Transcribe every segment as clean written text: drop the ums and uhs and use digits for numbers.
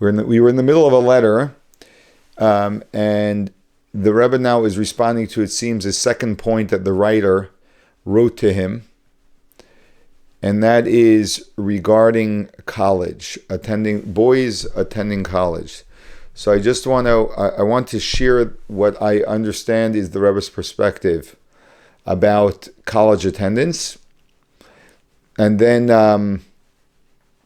We were in the middle of a letter, and the Rebbe now is responding to, it seems, a second point that the writer wrote to him, and that is regarding college, boys attending college. So I want to share what I understand is the Rebbe's perspective about college attendance, and then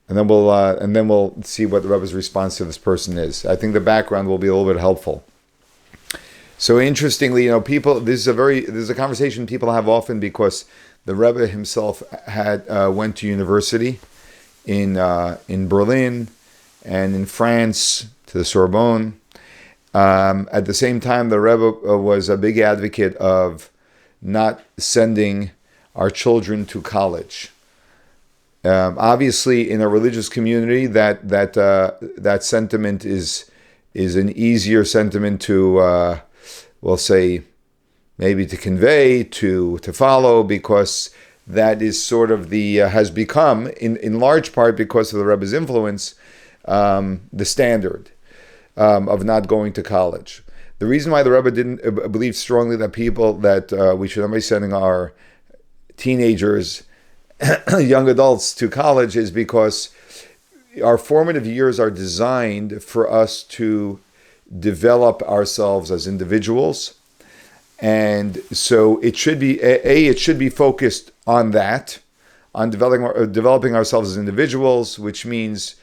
we'll see what the Rebbe's response to this person is. I think the background will be a little bit helpful. So interestingly, this is a conversation people have often, because the Rebbe himself went to university in Berlin and in France to the Sorbonne. At the same time, the Rebbe was a big advocate of not sending our children to college. Obviously, in a religious community, that sentiment is an easier sentiment to, we'll say, maybe to convey, to follow, because that is sort of has become, in large part because of the Rebbe's influence, the standard of not going to college. The reason why the Rebbe didn't believe strongly that we should not be sending our teenagers, young adults, to college is because our formative years are designed for us to develop ourselves as individuals, and so it should be focused on that, on developing ourselves as individuals, which means,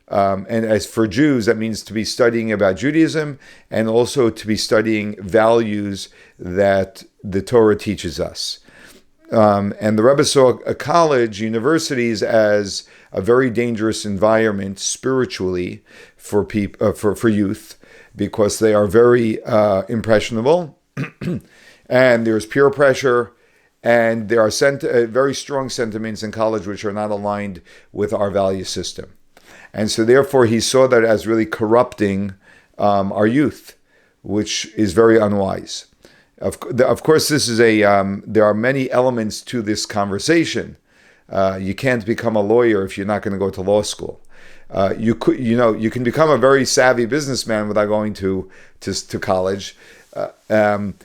and as for Jews, that means to be studying about Judaism and also to be studying values that the Torah teaches us. And the Rebbe saw college, universities, as a very dangerous environment spiritually for youth, because they are very impressionable, and there's peer pressure, and there are very strong sentiments in college which are not aligned with our value system. And so therefore he saw that as really corrupting our youth, which is very unwise. Of course, this is there are many elements to this conversation. You can't become a lawyer if you're not going to go to law school. You can become a very savvy businessman without going to college.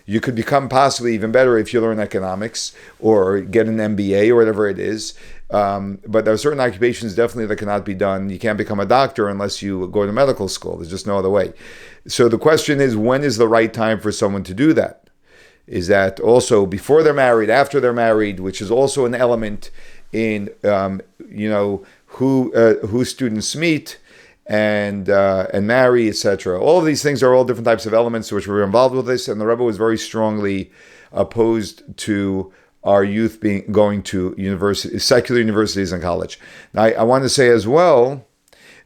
You could become possibly even better if you learn economics or get an MBA or whatever it is. But there are certain occupations definitely that cannot be done. You can't become a doctor unless you go to medical school. There's just no other way. So the question is, when is the right time for someone to do that? Is that also before they're married, after they're married, which is also an element in who students meet and marry, etc. All of these things are all different types of elements which were involved with this, and the Rebbe was very strongly opposed to our youth going to secular universities and college. Now, I want to say as well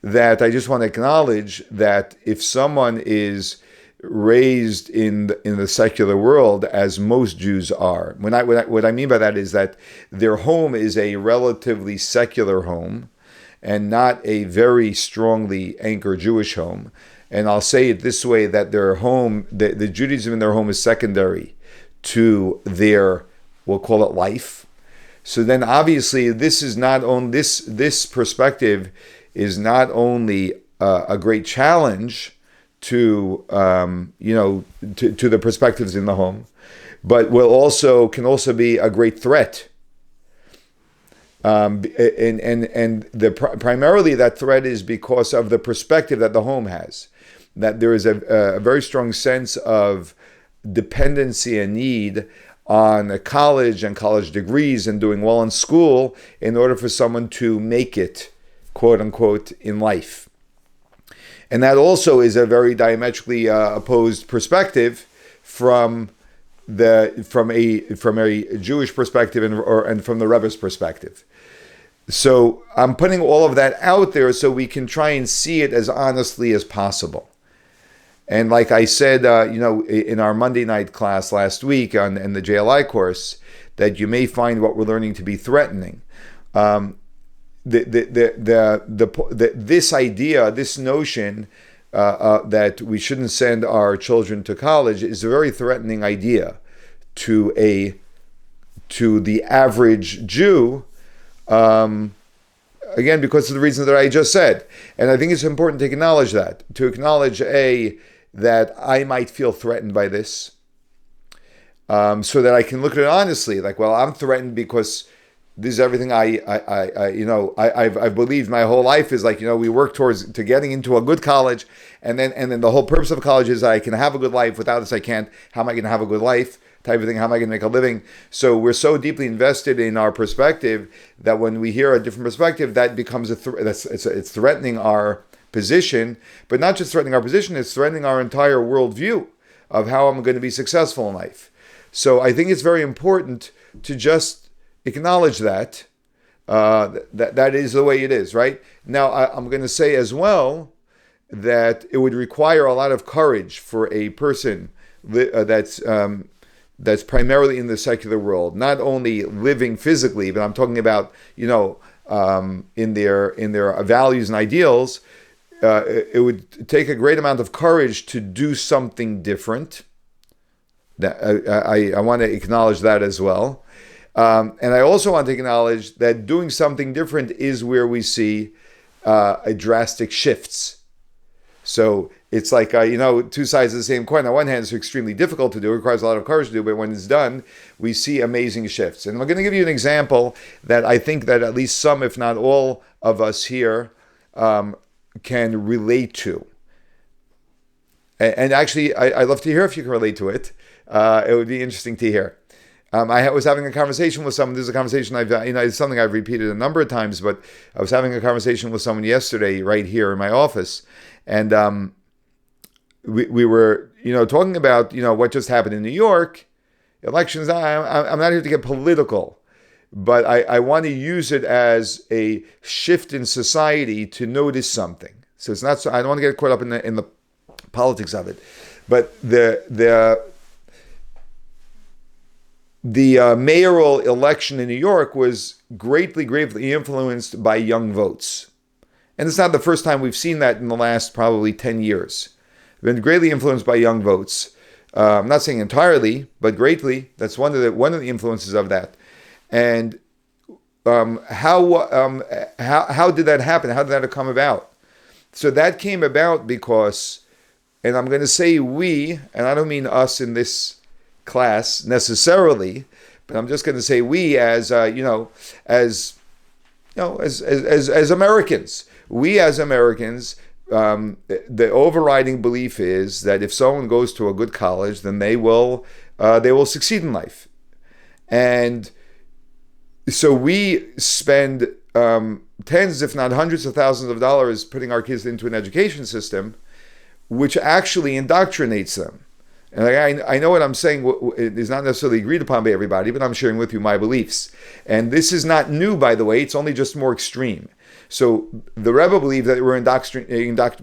that I just want to acknowledge that if someone is raised in the secular world, as most Jews are, what I mean by that is that their home is a relatively secular home and not a very strongly anchored Jewish home. And I'll say it this way, that their home, the Judaism in their home is secondary to their, we'll call it, life. So then obviously this is not only, this perspective is not only a great challenge to the perspectives in the home, but can also be a great threat. Primarily that threat is because of the perspective that the home has, that there is a very strong sense of dependency and need on a college and college degrees and doing well in school in order for someone to make it, quote unquote, in life. And that also is a very diametrically opposed perspective from a Jewish perspective and from the Rebbe's perspective. So I'm putting all of that out there so we can try and see it as honestly as possible. And like I said, in our Monday night class last week in the JLI course, that you may find what we're learning to be threatening. This idea, this notion that we shouldn't send our children to college is a very threatening idea to the average Jew, again, because of the reasons that I just said. And I think it's important to acknowledge that. To acknowledge, that I might feel threatened by this. So that I can look at it honestly. Like, well, I'm threatened because this is everything I've believed my whole life is like, we work towards to getting into a good college. And then the whole purpose of college is I can have a good life. Without this, I can't. How am I going to have a good life? Type of thing. How am I going to make a living? So we're so deeply invested in our perspective that when we hear a different perspective, that becomes it's threatening our position, but not just threatening our position, it's threatening our entire worldview of how I'm going to be successful in life. So I think it's very important to just acknowledge that that is the way it is, right? Now, I'm going to say as well that it would require a lot of courage for a person that's primarily in the secular world, not only living physically, but I'm talking about, in their values and ideals. It would take a great amount of courage to do something different. I want to acknowledge that as well. And I also want to acknowledge that doing something different is where we see a drastic shifts. So it's like, two sides of the same coin. On one hand, it's extremely difficult to do. It requires a lot of courage to do. But when it's done, we see amazing shifts. And I'm going to give you an example that I think that at least some, if not all of us here can relate to. And actually, I'd love to hear if you can relate to it. It would be interesting to hear. I was having a conversation with someone. This is a conversation it's something I've repeated a number of times, but I was having a conversation with someone yesterday right here in my office. And we were, talking about, what just happened in New York, elections. I'm not here to get political, but I want to use it as a shift in society to notice something. So it's not. I don't want to get caught up in the politics of it, but the mayoral election in New York was greatly influenced by young votes. And it's not the first time we've seen that in the last probably 10 years. Been greatly influenced by young votes. I'm not saying entirely, but greatly. That's one of the influences of that. And how did that happen? How did that come about? So that came about because, and I'm going to say we, and I don't mean us in this class necessarily, but I'm just going to say we as Americans. We as Americans, the overriding belief is that if someone goes to a good college, then they will succeed in life. And so we spend tens, if not hundreds of thousands of dollars putting our kids into an education system, which actually indoctrinates them. And I know what I'm saying is not necessarily agreed upon by everybody, but I'm sharing with you my beliefs. And this is not new, by the way. It's only just more extreme. So the Rebbe believed that we're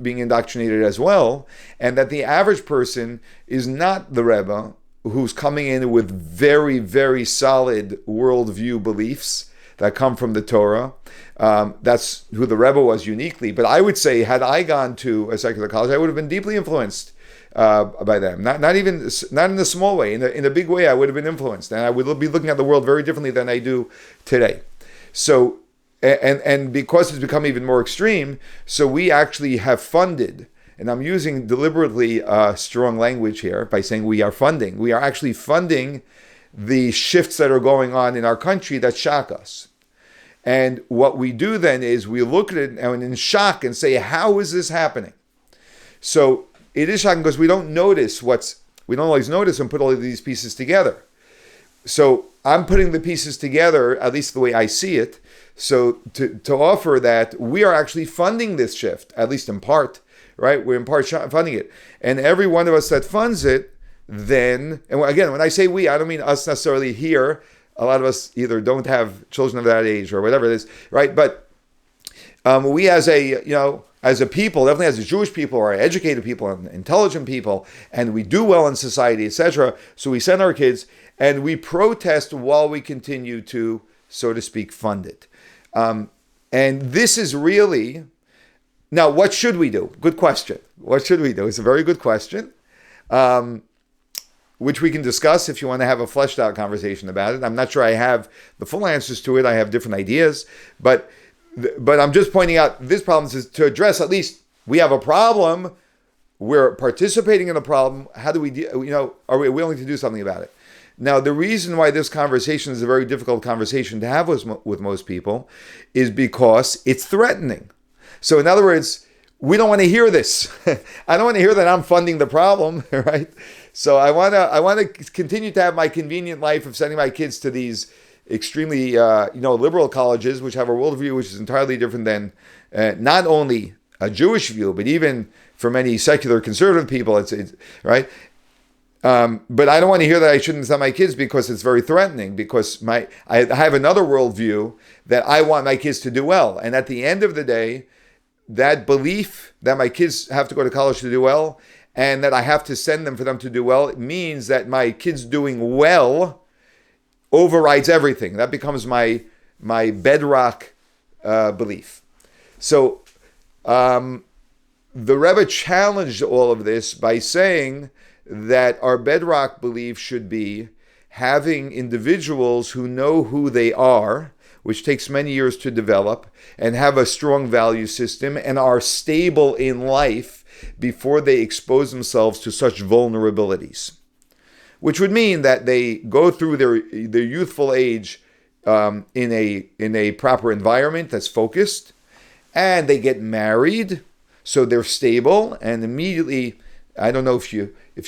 being indoctrinated as well, and that the average person is not the Rebbe who's coming in with very, very solid worldview beliefs that come from the Torah. That's who the Rebbe was uniquely. But I would say, had I gone to a secular college, I would have been deeply influenced by them. Not in a small way. In a big way, I would have been influenced, and I would be looking at the world very differently than I do today. So, and because it's become even more extreme, so we actually have funded, and I'm using deliberately strong language here by saying we are funding. We are actually funding the shifts that are going on in our country that shock us. And what we do then is we look at it and in shock and say, how is this happening? So it is shocking because we don't always notice and put all of these pieces together. So I'm putting the pieces together, at least the way I see it, so to offer that we are actually funding this shift, at least in part, right? We're in part funding it. And every one of us that funds it, then, and again, when I say we, I don't mean us necessarily here. A lot of us either don't have children of that age or whatever it is, right? But we as a people, definitely as a Jewish people or educated people and intelligent people, and we do well in society, etc. So we send our kids and we protest while we continue to, so to speak, fund it. And this is really, now what should we do? Good question. What should we do? It's a very good question, which we can discuss if you want to have a fleshed out conversation about it. I'm not sure I have the full answers to it. I have different ideas, but but I'm just pointing out this problem is to address, at least we have a problem. We're participating in the problem. How do we, are we willing to do something about it? Now, the reason why this conversation is a very difficult conversation to have with most people is because it's threatening. So in other words, we don't want to hear this. I don't want to hear that I'm funding the problem, right? So I want to continue to have my convenient life of sending my kids to these extremely liberal colleges, which have a worldview which is entirely different than not only a Jewish view, but even for many secular conservative people, it's right. But I don't want to hear that I shouldn't send my kids because it's very threatening. Because I have another worldview that I want my kids to do well, and at the end of the day, that belief that my kids have to go to college to do well, and that I have to send them for them to do well, it means that my kids doing well overrides everything. That becomes my bedrock belief. So the Rebbe challenged all of this by saying that our bedrock belief should be having individuals who know who they are, which takes many years to develop, and have a strong value system and are stable in life before they expose themselves to such vulnerabilities. Which would mean that they go through their youthful age in a proper environment that's focused, and they get married, so they're stable, and immediately, I don't know if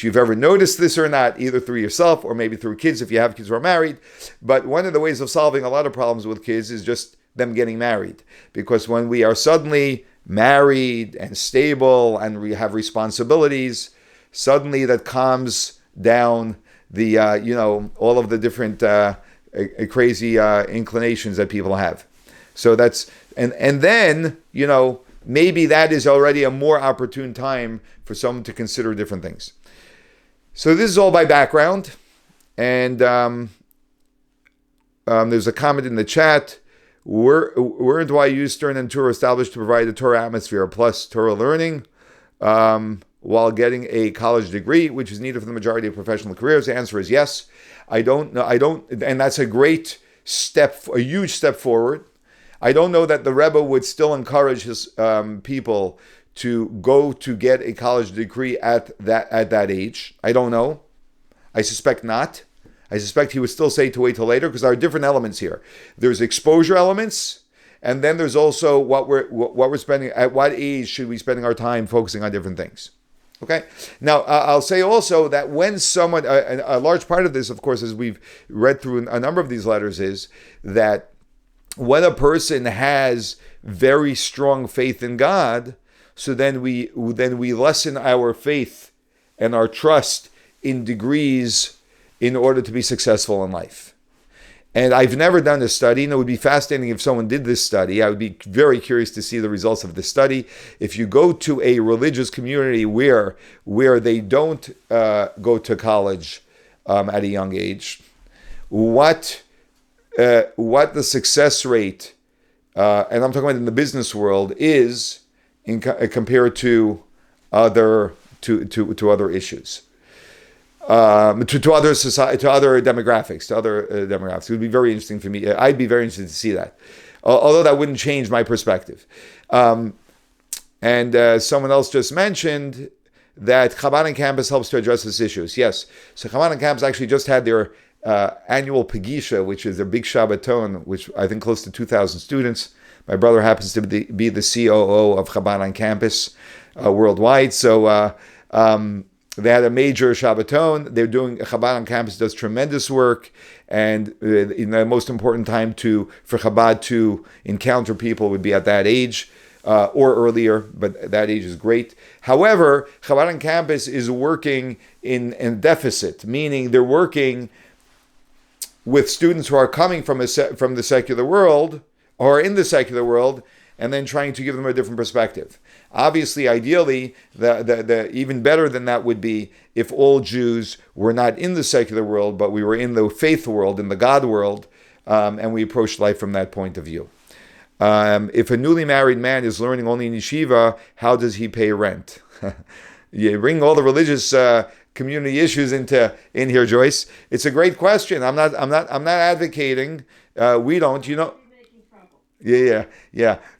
you've ever noticed this or not, either through yourself or maybe through kids if you have kids who are married, but one of the ways of solving a lot of problems with kids is just them getting married. Because when we are suddenly married and stable and we have responsibilities, suddenly that calms down the all of the different crazy inclinations that people have. So that's and then maybe that is already a more opportune time for someone to consider different things. So this is all by background, and there's a comment in the chat. Where do I use Stern and Torah established to provide a Torah atmosphere plus Torah learning while getting a college degree, which is needed for the majority of professional careers? The answer is yes. I don't know. And that's a great step, a huge step forward. I don't know that the Rebbe would still encourage his people to go to get a college degree at that age. I don't know. I suspect not. I suspect he would still say to wait till later, because there are different elements here. There's exposure elements, and then there's also what we're spending. At what age should we spending our time focusing on different things? Okay. Now I'll say also that when someone, a large part of this, of course, as we've read through a number of these letters, is that when a person has very strong faith in God, so then we lessen our faith and our trust in degrees in order to be successful in life. And I've never done this study, and it would be fascinating if someone did this study. I would be very curious to see the results of this study. If you go to a religious community where they don't go to college at a young age, what the success rate, and I'm talking about in the business world, is compared to other issues, to other society, to other demographics, It would be very interesting for me. I'd be very interested to see that, although that wouldn't change my perspective. And someone else just mentioned that Chabad on Campus helps to address these issues. Yes, so Chabad on Campus actually just had their annual Pagisha, which is their big Shabbaton, which I think close to 2,000 students. My brother happens to be the COO of Chabad on Campus worldwide. So they had a major Shabbaton. They're doing, Chabad on Campus does tremendous work. And in the most important time for Chabad to encounter people would be at that age or earlier, but that age is great. However, Chabad on Campus is working in deficit, meaning they're working with students who are coming from the secular world, or in the secular world, and then trying to give them a different perspective. Obviously, ideally, the even better than that would be if all Jews were not in the secular world, but we were in the faith world, in the God world, and we approached life from that point of view. If a newly married man is learning only in yeshiva, how does he pay rent? You bring all the religious community issues in here, Joyce. It's a great question. I'm not advocating. We don't. Yeah.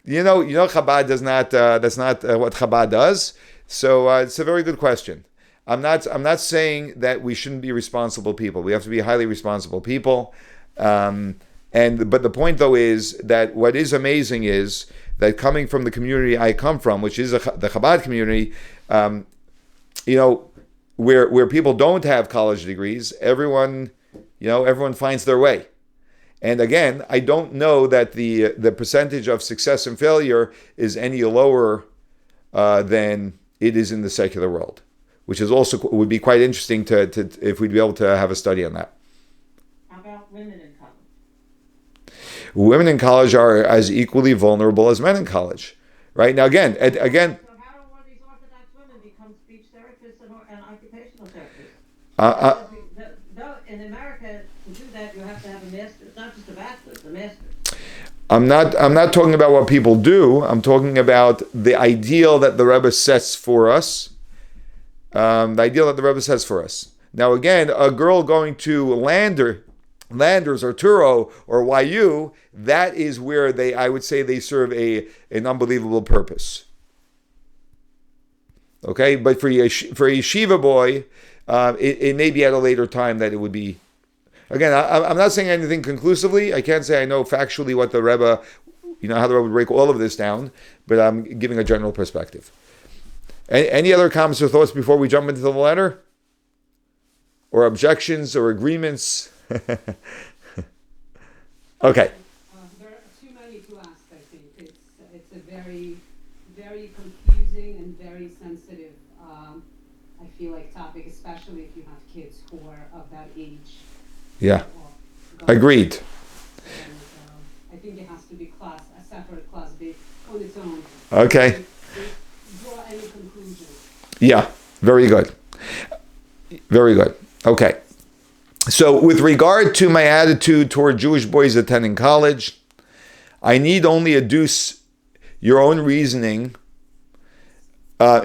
Chabad does not. That's not what Chabad does. So it's a very good question. I'm not saying that we shouldn't be responsible people. We have to be highly responsible people. But the point though is that what is amazing is that coming from the community I come from, which is the Chabad community, where people don't have college degrees, everyone finds their way. And again, I don't know that the percentage of success and failure is any lower than it is in the secular world, which is also would be quite interesting to if we'd be able to have a study on that. How about women in college? Women in college are as equally vulnerable as men in college, right? Now again. So how do all these Orthodox women become speech therapists and occupational therapists? In America, to do that, you have to have a master's, not just a bachelor's, a master's. I'm not talking about what people do. I'm talking about the ideal that the Rebbe sets for us. Now again, a girl going to Landers or Turo or YU, that is where I would say they serve an unbelievable purpose. Okay, but for a yeshiva boy, it may be at a later time that it would be. Again, I'm not saying anything conclusively. I can't say I know factually what the Rebbe, how the Rebbe would break all of this down, but I'm giving a general perspective. Any other comments or thoughts before we jump into the letter? Or objections or agreements? Okay. There are too many to ask, I think. It's a very, very confusing and very sensitive, I feel like, topic, especially if you have kids who are of that age. Yeah. Agreed. And, I think it has to be a separate class on its own. Okay. Draw any conclusion. Yeah. Very good. Very good. Okay. So with regard to my attitude toward Jewish boys attending college, I need only adduce your own reasoning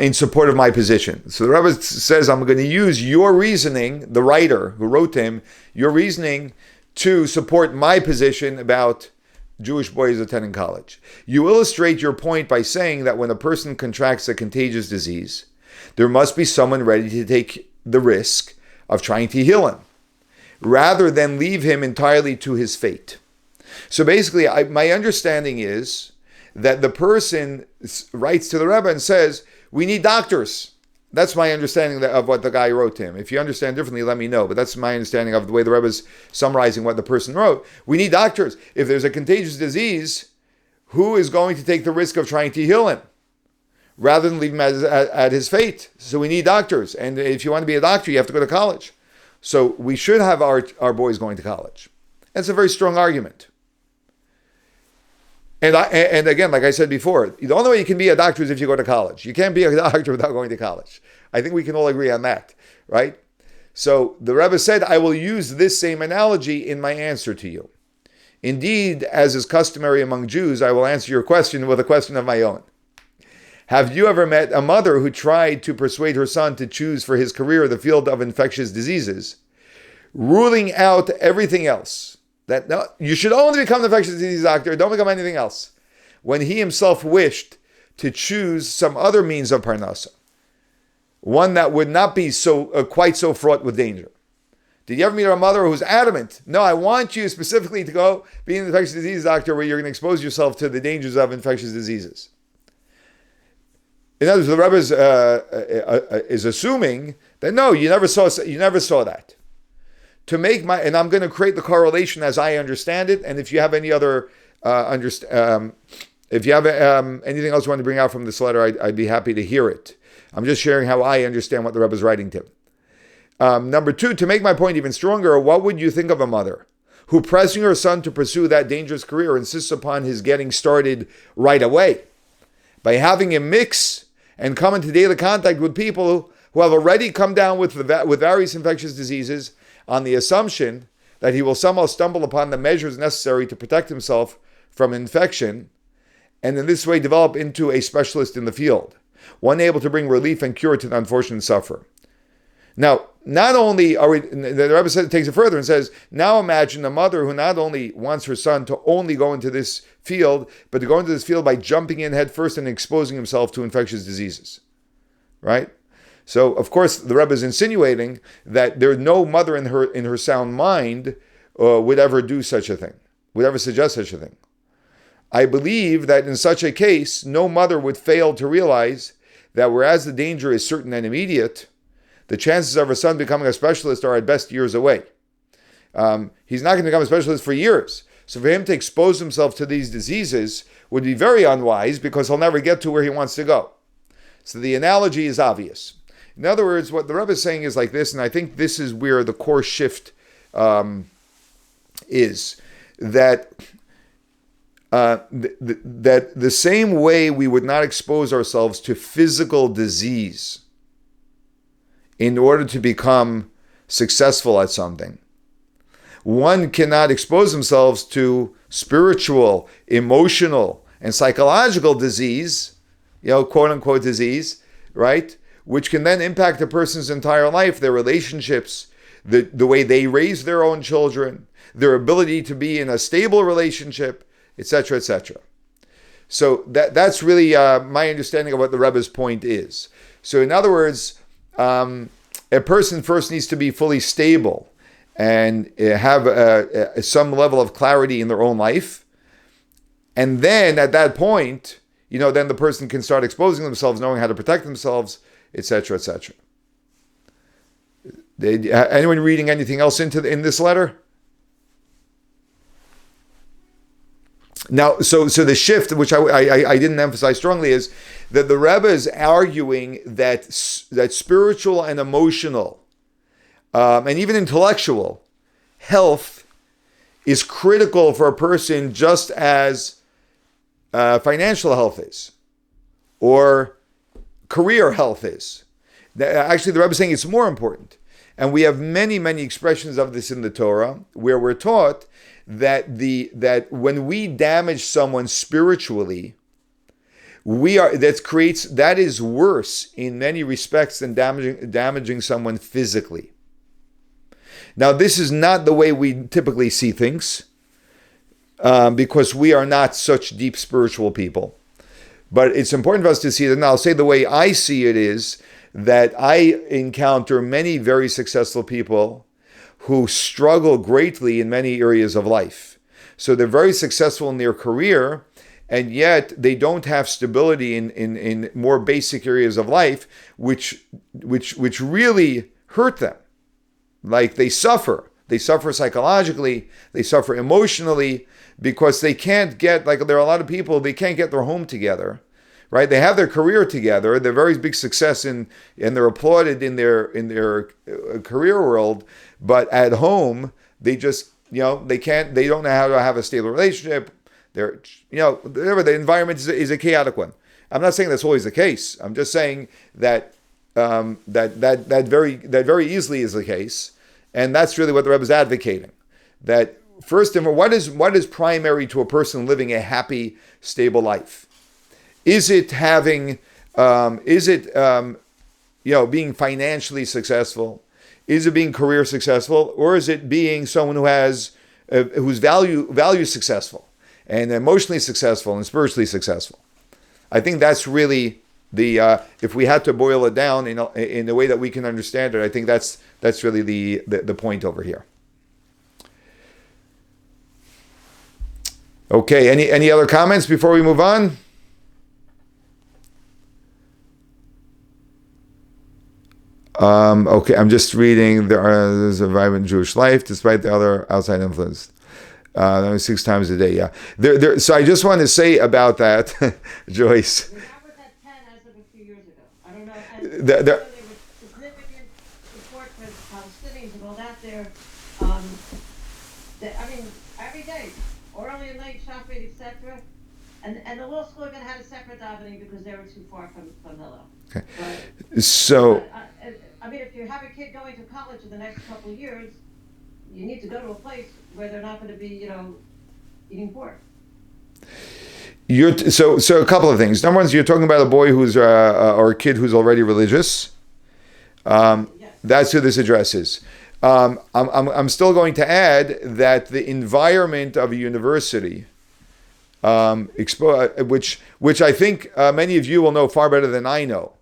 in support of my position. So the Rebbe says, I'm going to use your reasoning, the writer who wrote him, your reasoning to support my position about Jewish boys attending college. You illustrate your point by saying that when a person contracts a contagious disease, there must be someone ready to take the risk of trying to heal him, rather than leave him entirely to his fate. So basically, my understanding is that the person writes to the Rebbe and says, we need doctors. That's my understanding of what the guy wrote to him. If you understand differently, let me know. But that's my understanding of the way the Rebbe is summarizing what the person wrote. We need doctors. If there's a contagious disease, who is going to take the risk of trying to heal him, rather than leave him at his fate? So we need doctors. And if you want to be a doctor, you have to go to college. So we should have our boys going to college. That's a very strong argument. And again, like I said before, the only way you can be a doctor is if you go to college. You can't be a doctor without going to college. I think we can all agree on that, right? So the Rebbe said, I will use this same analogy in my answer to you. Indeed, as is customary among Jews, I will answer your question with a question of my own. Have you ever met a mother who tried to persuade her son to choose for his career the field of infectious diseases, ruling out everything else? That no, you should only become an infectious disease doctor, don't become anything else. When he himself wished to choose some other means of parnasa, one that would not be quite so fraught with danger. Did you ever meet a mother who's adamant? No, I want you specifically to go be an infectious disease doctor where you're going to expose yourself to the dangers of infectious diseases. In other words, the Rebbe is assuming that no, you never saw that. To make and I'm going to create the correlation as I understand it. And if you have any other if you have anything else you want to bring out from this letter, I'd be happy to hear it. I'm just sharing how I understand what the Rebbe is writing to. Number two, to make my point even stronger, what would you think of a mother who, pressing her son to pursue that dangerous career, insists upon his getting started right away by having him mix and come into daily contact with people who have already come down with various infectious diseases, on the assumption that he will somehow stumble upon the measures necessary to protect himself from infection, and in this way develop into a specialist in the field, one able to bring relief and cure to the unfortunate sufferer. Now, not only are we, the Rebbe said, takes it further and says, now imagine a mother who not only wants her son to only go into this field, but to go into this field by jumping in head first and exposing himself to infectious diseases, right? So, of course, the Rebbe is insinuating that there's no mother in her sound mind would ever do such a thing, would ever suggest such a thing. I believe that in such a case, no mother would fail to realize that whereas the danger is certain and immediate, the chances of her son becoming a specialist are at best years away. He's not going to become a specialist for years. So for him to expose himself to these diseases would be very unwise because he'll never get to where he wants to go. So the analogy is obvious. In other words, what the Rebbe is saying is like this, and I think this is where the core shift is, that that the same way we would not expose ourselves to physical disease in order to become successful at something, one cannot expose themselves to spiritual, emotional, and psychological disease, quote unquote disease, right? Which can then impact a person's entire life, their relationships, the way they raise their own children, their ability to be in a stable relationship, etc., etc. So that's really my understanding of what the Rebbe's point is. So in other words, a person first needs to be fully stable and have some level of clarity in their own life. And then at that point, then the person can start exposing themselves, knowing how to protect themselves, etc., etc. Anyone reading anything else in this letter? Now, so the shift, which I didn't emphasize strongly, is that the Rebbe is arguing that spiritual and emotional, and even intellectual health is critical for a person, just as financial health is, or career health is. Actually, the Rebbe is saying it's more important. And we have many, many expressions of this in the Torah, where we're taught that when we damage someone spiritually, that is worse in many respects than damaging someone physically. Now, this is not the way we typically see things, because we are not such deep spiritual people. But it's important for us to see that. Now, I'll say the way I see it is that I encounter many very successful people who struggle greatly in many areas of life. So they're very successful in their career, and yet they don't have stability in more basic areas of life, which really hurt them. Like they suffer psychologically, they suffer emotionally, because they can't get, like there are a lot of people, they can't get their home together. Right, they have their career together. They're very big success and they're applauded in their career world. But at home, they just they don't know how to have a stable relationship. The environment is a chaotic one. I'm not saying that's always the case. I'm just saying that that very easily is the case, and that's really what the Rebbe is advocating. That first of all, what is primary to a person living a happy, stable life? Is it having? Being financially successful? Is it being career successful, or is it being someone who's value successful and emotionally successful and spiritually successful? I think that's really if we had to boil it down in a way that we can understand it, I think that's really the point over here. Okay, any other comments before we move on? Okay, I'm just reading. There's a vibrant Jewish life despite the other outside influence. 6 times a day, yeah. So I just want to say about that, Joyce. That was at 10 as of a few years ago. I don't know. There was significant support for the Palestinians and all that there. Every day, early and late, shopping, etc. And the law school even had a separate davening because they were too far from Hillel. Okay. If you have a kid going to college in the next couple of years, you need to go to a place where they're not going to be, eating pork. So a couple of things. Number one, you're talking about a boy who's or a kid who's already religious. Yes. That's who this addresses. I'm still going to add that the environment of a university, which I think many of you will know far better than I know,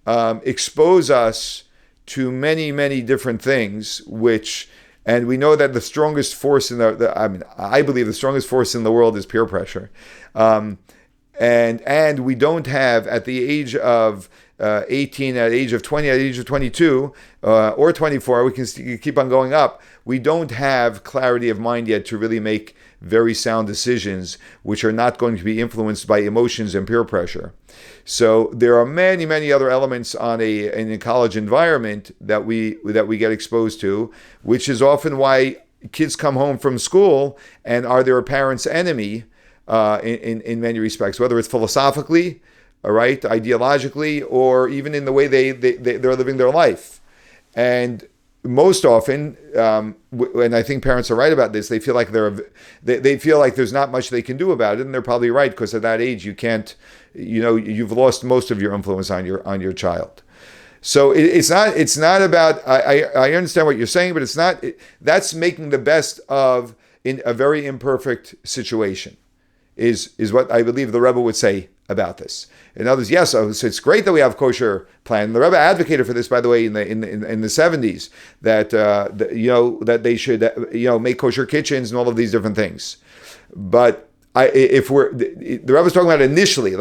expose us to many, many different things, and we know that the strongest force I believe the strongest force in the world is peer pressure. And we don't have, at the age of 18, at the age of 20, at the age of 22, or 24, we can keep on going up. We don't have clarity of mind yet to really make very sound decisions, which are not going to be influenced by emotions and peer pressure. So there are many, many other elements in a college environment that we get exposed to, which is often why kids come home from school and are their parents' enemy. In many respects, whether it's philosophically, all right, ideologically, or even in the way they're living their life. And most often, and I think parents are right about this, they feel like they feel like there's not much they can do about it, and they're probably right, because at that age you can't, you've lost most of your influence on your child. So it's not about. I understand what you're saying, but it's not. That's making the best of in a very imperfect situation. Is what I believe the Rebbe would say about this. In others, yes, so it's great that we have kosher plan. The Rebbe advocated for this, by the way, in the 70s, that that they should make kosher kitchens and all of these different things. But the Rebbe was talking about initially,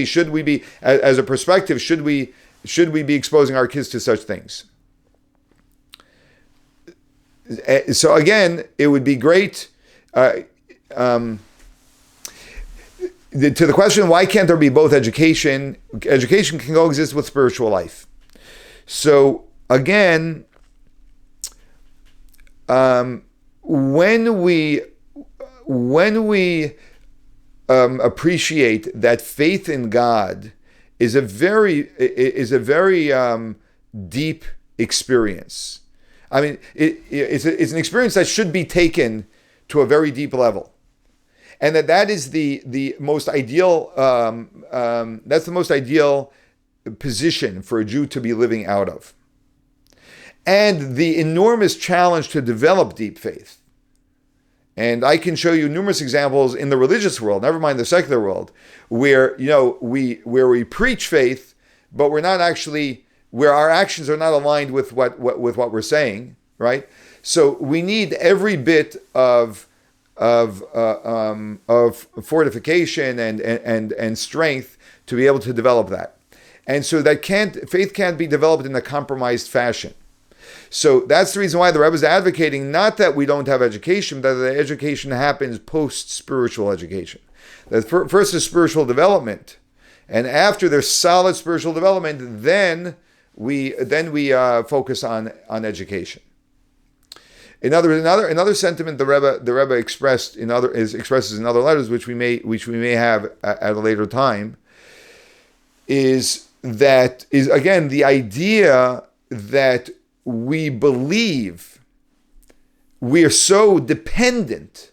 should we be, as a perspective, should we be exposing our kids to such things? So again, it would be great. To the question, why can't there be both education? Education can coexist with spiritual life. So again, when we appreciate that faith in God is a very deep experience. I mean, it's an experience that should be taken to a very deep level. And that is the most ideal. That's the most ideal position for a Jew to be living out of. And the enormous challenge to develop deep faith. And I can show you numerous examples in the religious world, never mind the secular world, where we preach faith, but we're not actually, where our actions are not aligned with what we're saying, right? So we need every bit of fortification and strength to be able to develop that. And so faith can't be developed in a compromised fashion. So that's the reason why the Rebbe is advocating not that we don't have education, but that the education happens post-spiritual education. That first is spiritual development, and after there's solid spiritual development, then we focus on education. Another sentiment the Rebbe expresses in other letters, which we may have at a later time, is again the idea that we believe we are so dependent,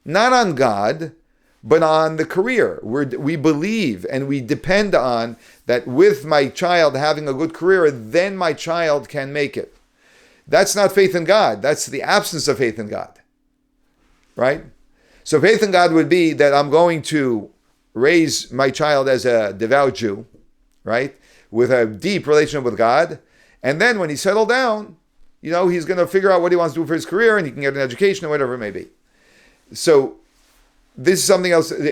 not on God, but on the career. We believe and we depend on that with my child having a good career, then my child can make it. That's not faith in God. That's the absence of faith in God, right? So faith in God would be that I'm going to raise my child as a devout Jew, right? With a deep relationship with God. And then when he's settled down, he's going to figure out what he wants to do for his career, and he can get an education or whatever it may be. So this is something else. And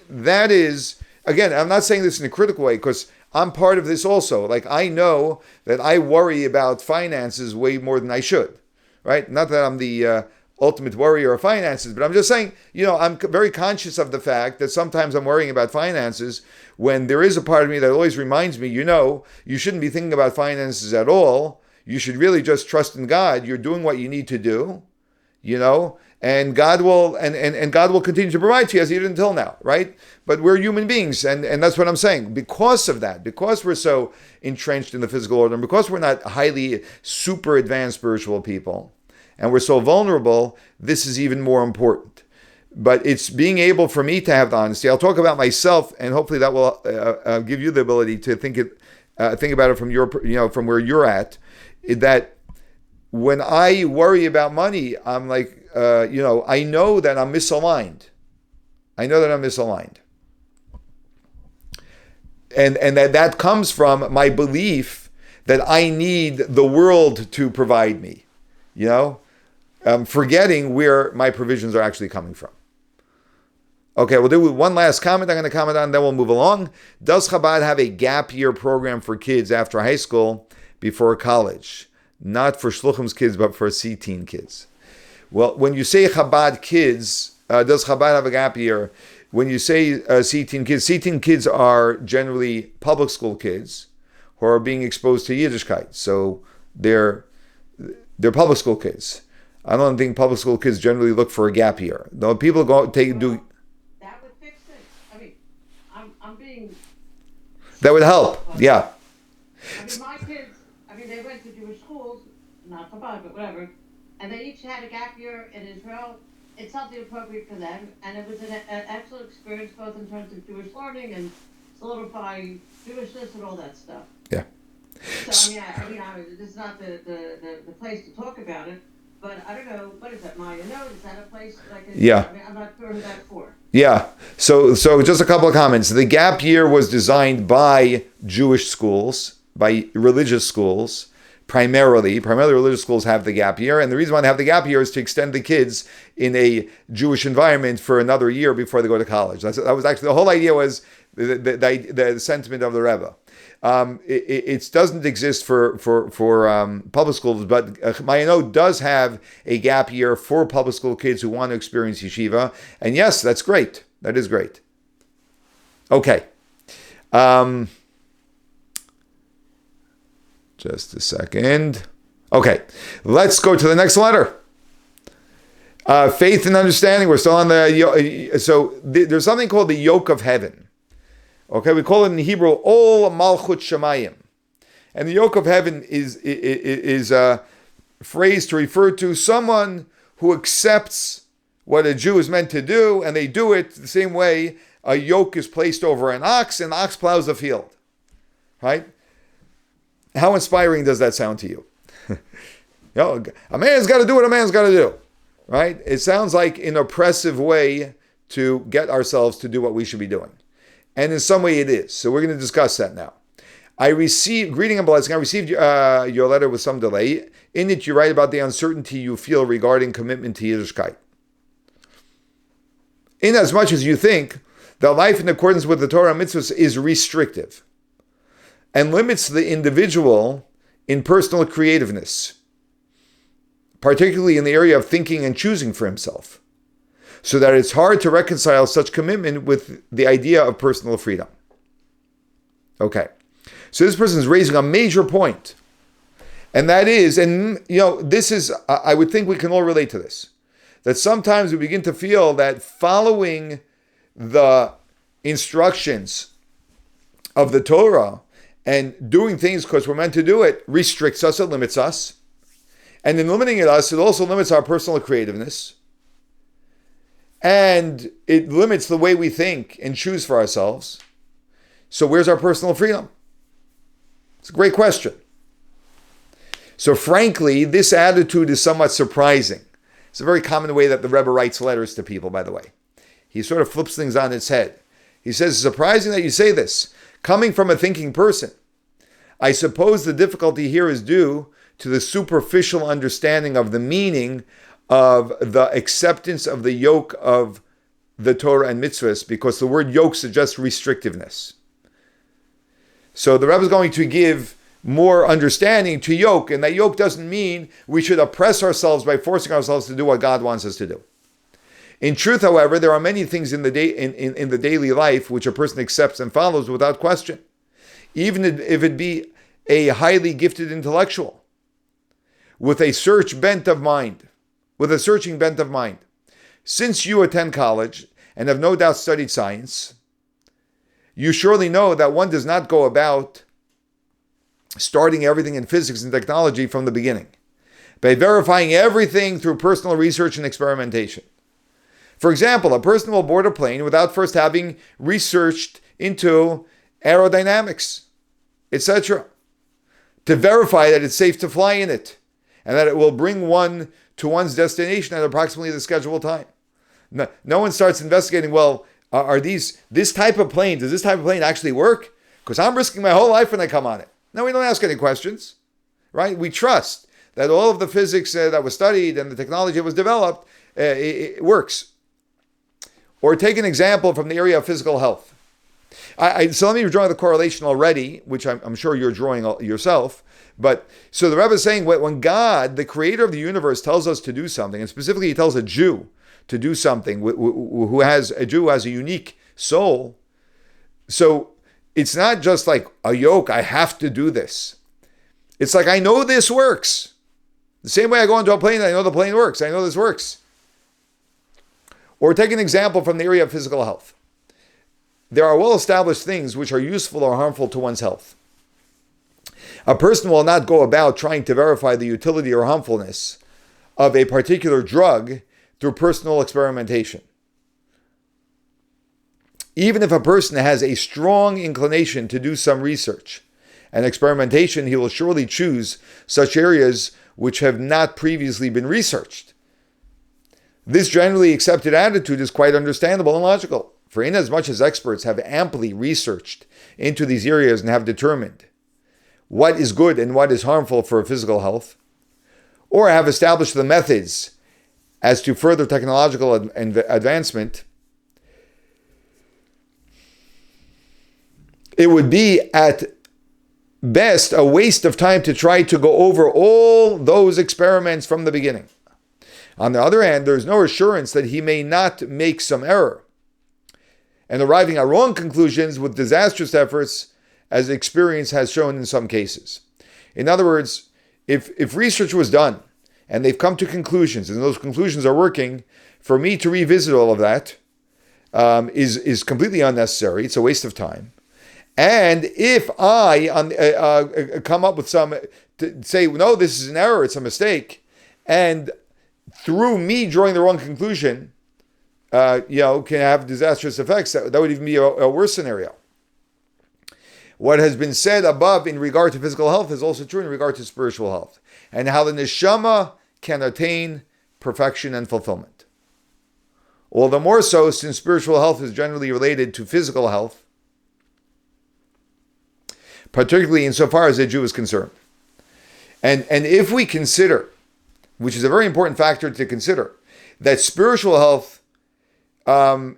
that is, again, I'm not saying this in a critical way, because I'm part of this also. Like, I know that I worry about finances way more than I should, right? Not that I'm the ultimate worrier of finances, but I'm just saying, I'm very conscious of the fact that sometimes I'm worrying about finances when there is a part of me that always reminds me, you shouldn't be thinking about finances at all. You should really just trust in God. You're doing what you need to do, and God will and God will continue to provide to you as He did until now, right? But we're human beings, and that's what I'm saying. Because of that, because we're so entrenched in the physical order, and because we're not highly super advanced spiritual people, and we're so vulnerable, this is even more important. But it's being able for me to have the honesty. I'll talk about myself, and hopefully that will give you the ability to think it think about it from from where you're at, that when I worry about money, I'm like, I know that I'm misaligned. And that comes from my belief that I need the world to provide me, forgetting where my provisions are actually coming from. Okay, we'll do one last comment I'm going to comment on, then we'll move along. Does Chabad have a gap year program for kids after high school before college? Not for Shluchim's kids, but for C-teen kids. Well, when you say Chabad kids, does Chabad have a gap year? When you say C-teen kids are generally public school kids who are being exposed to Yiddishkeit. So they're public school kids. I don't think public school kids generally look for a gap year. Though people do. That would fix it. I mean, I'm being. That would help. Yeah. I mean, my kids. They went to Jewish schools, not Chabad, but whatever, and they each had a gap year in Israel. It's something appropriate for them, and it was an excellent experience both in terms of Jewish learning and solidifying Jewishness and all that stuff. Yeah. So this is not the place to talk about it, but I don't know, what is that, Maya Note? Is that a place like? Yeah. I'm not sure who that's for. Yeah. So just a couple of comments. The gap year was designed by Jewish schools, by religious schools. Primarily religious schools have the gap year, and the reason why they have the gap year is to extend the kids in a Jewish environment for another year before they go to college. That was actually the whole idea, was the sentiment of the Rebbe. It doesn't exist for public schools, but Mayano does have a gap year for public school kids who want to experience yeshiva, and yes, that's great. That is great. Okay. Just a second. Okay, let's go to the next letter. Faith and understanding. We're still on there's something called the yoke of heaven. Okay, we call it in Hebrew Ol Malchut Shemayim, and the yoke of heaven is a phrase to refer to someone who accepts what a Jew is meant to do, and they do it the same way a yoke is placed over an ox, and the ox plows the field. Right? How inspiring does that sound to you? A man's got to do what a man's got to do, right? It sounds like an oppressive way to get ourselves to do what we should be doing. And in some way it is. So we're going to discuss that now. Greeting and blessing. I received your letter with some delay. In it, you write about the uncertainty you feel regarding commitment to Yiddishkeit. In as much as you think that life in accordance with the Torah and mitzvahs is restrictive and limits the individual in personal creativeness, particularly in the area of thinking and choosing for himself, so that it's hard to reconcile such commitment with the idea of personal freedom. Okay, so this person is raising a major point, and that is, this is, I would think we can all relate to this, that sometimes we begin to feel that following the instructions of the Torah and doing things because we're meant to do it restricts us, it limits us. And in limiting us, it also limits our personal creativeness. And it limits the way we think and choose for ourselves. So where's our personal freedom? It's a great question. So frankly, this attitude is somewhat surprising. It's a very common way that the Rebbe writes letters to people, by the way. He sort of flips things on its head. He says, it's surprising that you say this. Coming from a thinking person, I suppose the difficulty here is due to the superficial understanding of the meaning of the acceptance of the yoke of the Torah and mitzvahs, because the word yoke suggests restrictiveness. So the Rebbe is going to give more understanding to yoke, and that yoke doesn't mean we should oppress ourselves by forcing ourselves to do what God wants us to do. In truth, however, there are many things in the daily life which a person accepts and follows without question, even if it be a highly gifted intellectual with a searching bent of mind. Since you attend college and have no doubt studied science, you surely know that one does not go about starting everything in physics and technology from the beginning, by verifying everything through personal research and experimentation. For example, a person will board a plane without first having researched into aerodynamics. etc., to verify that it's safe to fly in it and that it will bring one to one's destination at approximately the scheduled time. No one starts investigating, well, does this type of plane actually work? Because I'm risking my whole life when I come on it. No, we don't ask any questions, right? We trust that all of the physics that was studied and the technology that was developed, it works. Or take an example from the area of physical health. So let me draw the correlation already, which I'm sure you're drawing yourself. But so the Rebbe is saying, when God, the creator of the universe, tells us to do something, and specifically he tells a Jew to do something who has a unique soul. So it's not just like a yoke, I have to do this. It's like, I know this works. The same way I go into a plane, I know the plane works. I know this works. Or take an example from the area of physical health. There are well-established things which are useful or harmful to one's health. A person will not go about trying to verify the utility or harmfulness of a particular drug through personal experimentation. Even if a person has a strong inclination to do some research and experimentation, he will surely choose such areas which have not previously been researched. This generally accepted attitude is quite understandable and logical, for inasmuch as experts have amply researched into these areas and have determined what is good and what is harmful for physical health, or have established the methods as to further technological advancement, it would be at best a waste of time to try to go over all those experiments from the beginning. On the other hand, there is no assurance that he may not make some error and arriving at wrong conclusions with disastrous efforts, as experience has shown in some cases. In other words, if research was done and they've come to conclusions and those conclusions are working, for me to revisit all of that is completely unnecessary. It's a waste of time. And if I come up with some, to say, no, this is an error, it's a mistake, and through me drawing the wrong conclusion, can have disastrous effects, that would even be a worse scenario. What has been said above in regard to physical health is also true in regard to spiritual health, and how the neshama can attain perfection and fulfillment. All the more so since spiritual health is generally related to physical health, particularly insofar as a Jew is concerned. And if we consider, which is a very important factor to consider, that spiritual health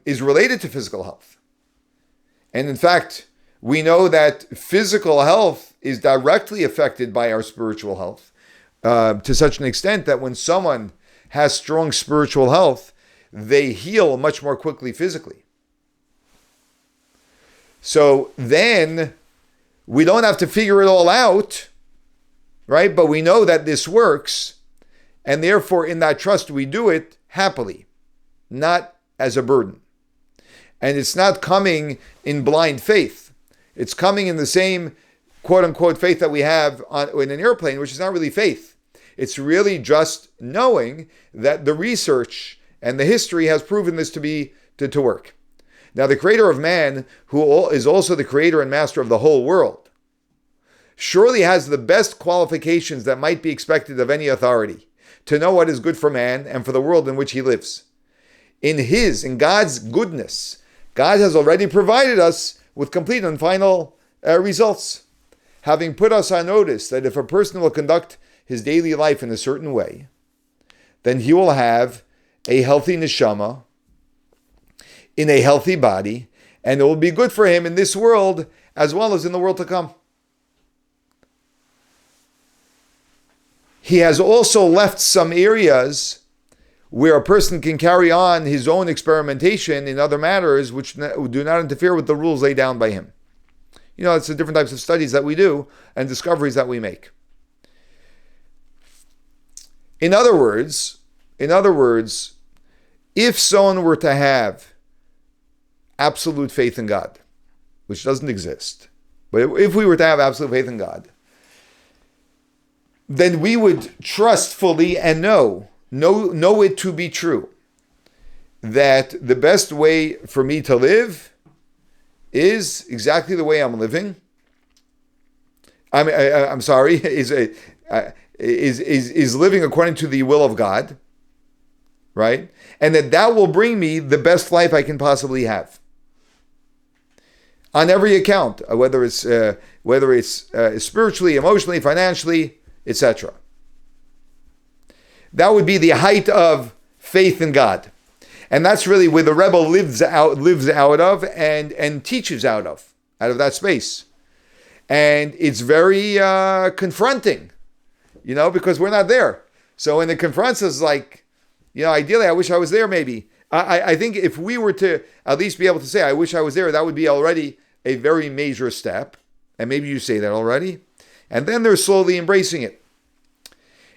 is related to physical health. And in fact, we know that physical health is directly affected by our spiritual health to such an extent that when someone has strong spiritual health, they heal much more quickly physically. So then we don't have to figure it all out, right? But we know that this works, and therefore in that trust we do it happily, not as a burden. And it's not coming in blind faith. It's coming in the same quote-unquote faith that we have in an airplane, which is not really faith. It's really just knowing that the research and the history has proven this to work. Now, the creator of man, who is also the creator and master of the whole world, surely has the best qualifications that might be expected of any authority to know what is good for man and for the world in which he lives. In God's goodness, God has already provided us with complete and final results, having put us on notice that if a person will conduct his daily life in a certain way, then he will have a healthy neshama in a healthy body, and it will be good for him in this world as well as in the world to come. He has also left some areas where a person can carry on his own experimentation in other matters which do not interfere with the rules laid down by him. It's the different types of studies that we do and discoveries that we make. In other words, if someone were to have absolute faith in God, which doesn't exist, but if we were to have absolute faith in God, then we would trust fully and know it to be true that the best way for me to live is exactly the way I'm living, I'm sorry, is living according to the will of God, right? And that will bring me the best life I can possibly have on every account, whether it's spiritually, emotionally, financially, etc. That would be the height of faith in God, and that's really where the Rebbe lives out of and teaches out of that space. And it's very confronting, because we're not there. So when it confronts us, like, ideally, I wish I was there. Maybe I think if we were to at least be able to say, I wish I was there, that would be already a very major step. And maybe you say that already. And then they're slowly embracing it.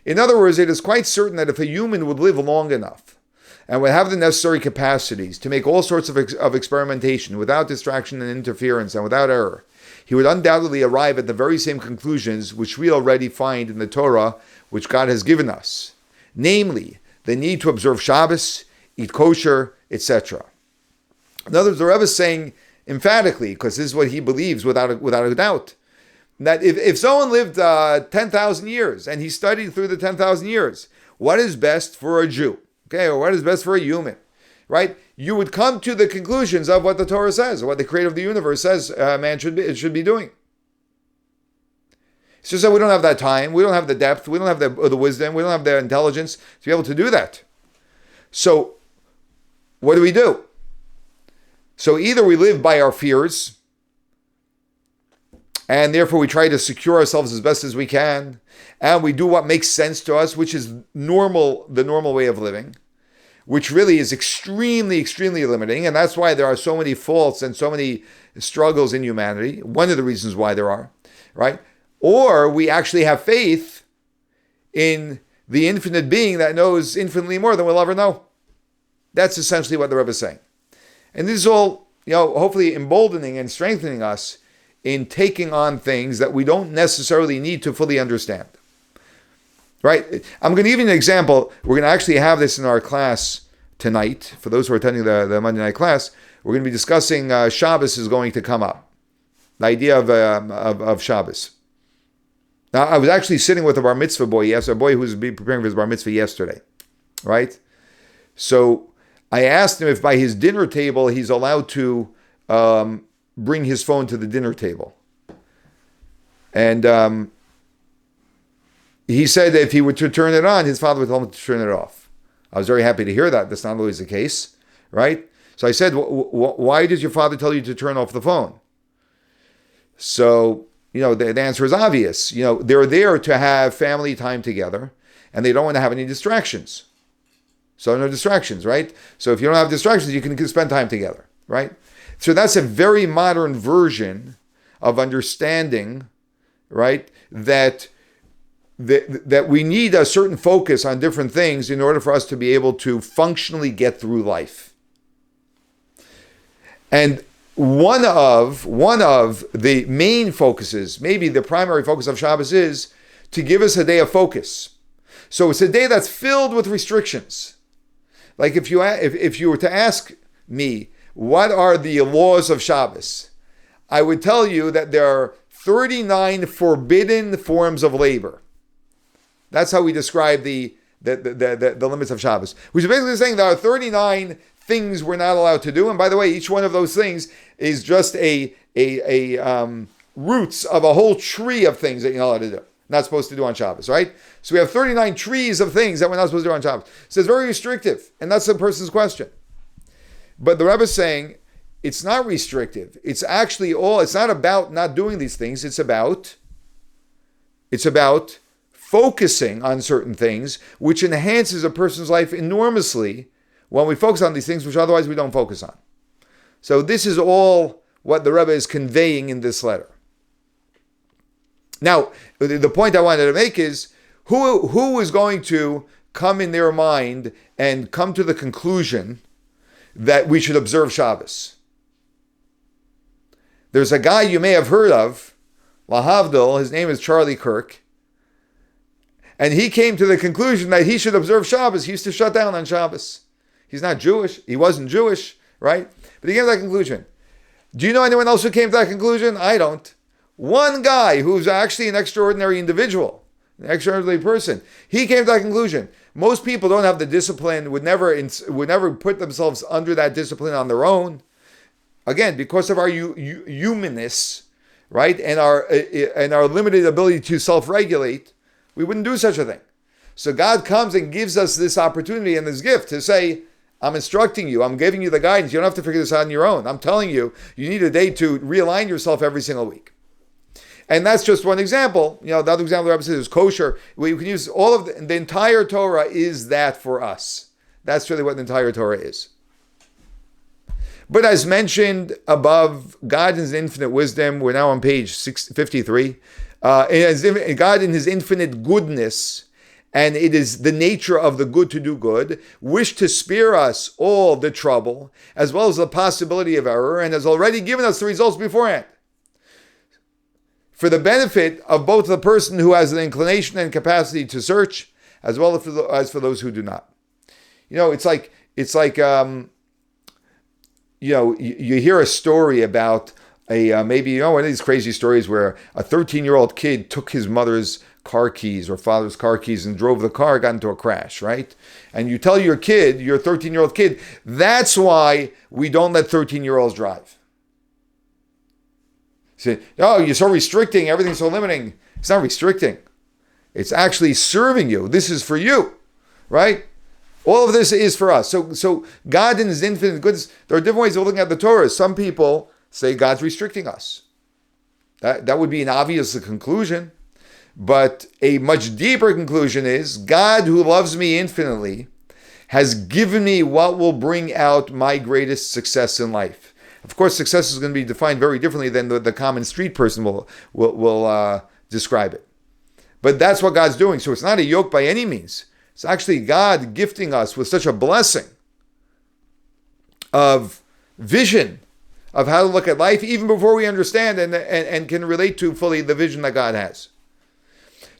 In other words, it is quite certain that if a human would live long enough and would have the necessary capacities to make all sorts of experimentation without distraction and interference and without error, he would undoubtedly arrive at the very same conclusions which we already find in the Torah, which God has given us. Namely, the need to observe Shabbos, eat kosher, etc. In other words, the Rebbe is saying emphatically, because this is what he believes without a doubt, that if someone lived 10,000 years and he studied through the 10,000 years, what is best for a Jew? Okay, or what is best for a human? Right? You would come to the conclusions of what the Torah says, or what the creator of the universe says man should be doing. It's just that we don't have that time, we don't have the depth, we don't have the wisdom, we don't have the intelligence to be able to do that. So, what do? So either we live by our fears, and therefore we try to secure ourselves as best as we can, and we do what makes sense to us, which is the normal way of living, which really is extremely, extremely limiting, and that's why there are so many faults and so many struggles in humanity. One of the reasons why there are, right? Or we actually have faith in the infinite being that knows infinitely more than we'll ever know. That's essentially what the Rebbe is saying. And this is all, hopefully emboldening and strengthening us in taking on things that we don't necessarily need to fully understand. Right? I'm going to give you an example. We're going to actually have this in our class tonight. For those who are attending the Monday night class, we're going to be discussing Shabbos is going to come up. The idea of Shabbos. Now, I was actually sitting with a bar mitzvah boy, a boy who was preparing for his bar mitzvah yesterday. Right? So I asked him if by his dinner table he's allowed to bring his phone to the dinner table. And he said that if he were to turn it on, his father would tell him to turn it off. I was very happy to hear that. That's not always the case, right? So I said, why does your father tell you to turn off the phone? So, the answer is obvious. They're there to have family time together, and they don't want to have any distractions. So no distractions, right? So if you don't have distractions, you can spend time together, right? So that's a very modern version of understanding, right? That we need a certain focus on different things in order for us to be able to functionally get through life. And one of the main focuses, maybe the primary focus of Shabbos, is to give us a day of focus. So it's a day that's filled with restrictions. Like if you were to ask me, what are the laws of Shabbos? I would tell you that there are 39 forbidden forms of labor. That's how we describe the limits of Shabbos. Which is basically saying there are 39 things we're not allowed to do. And by the way, each one of those things is just a roots of a whole tree of things that you're not allowed to do. Not supposed to do on Shabbos, right? So we have 39 trees of things that we're not supposed to do on Shabbos. So it's very restrictive. And that's the person's question. But the Rebbe is saying, it's not restrictive. It's actually it's not about not doing these things. It's about focusing on certain things, which enhances a person's life enormously when we focus on these things, which otherwise we don't focus on. So this is all what the Rebbe is conveying in this letter. Now, the point I wanted to make is, who is going to come in their mind and come to the conclusion that we should observe Shabbos? There's a guy you may have heard of, Lahavdil, his name is Charlie Kirk, and he came to the conclusion that he should observe Shabbos. He used to shut down on Shabbos. He's not Jewish. He wasn't Jewish, right? But he came to that conclusion. Do you know anyone else who came to that conclusion? I don't. One guy who's actually an extraordinary individual, an extraordinary person, he came to that conclusion. Most people don't have the discipline, would never put themselves under that discipline on their own. Again, because of our humanness, right, and our limited ability to self-regulate, we wouldn't do such a thing. So God comes and gives us this opportunity and this gift to say, I'm instructing you, I'm giving you the guidance. You don't have to figure this out on your own. I'm telling you, you need a day to realign yourself every single week. And that's just one example. The other example the Rebbe says is kosher. We can use all of the entire Torah is that for us. That's really what the entire Torah is. But as mentioned above, God in His infinite wisdom, we're now on page 53. God in His infinite goodness, and it is the nature of the good to do good, wish to spare us all the trouble, as well as the possibility of error, and has already given us the results beforehand, for the benefit of both the person who has the inclination and capacity to search, as well as for those who do not. It's like you hear a story about maybe one of these crazy stories where a 13-year-old kid took his mother's car keys or father's car keys and drove the car, got into a crash, right? And you tell your 13-year-old kid, that's why we don't let 13-year-olds drive. You say, oh, you're so restricting, everything's so limiting. It's not restricting. It's actually serving you. This is for you, right? All of this is for us. So God in His infinite goodness, there are different ways of looking at the Torah. Some people say God's restricting us. That would be an obvious conclusion. But a much deeper conclusion is God, who loves me infinitely, has given me what will bring out my greatest success in life. Of course, success is going to be defined very differently than the common street person will describe it. But that's what God's doing. So it's not a yoke by any means. It's actually God gifting us with such a blessing of vision of how to look at life, even before we understand and can relate to fully the vision that God has.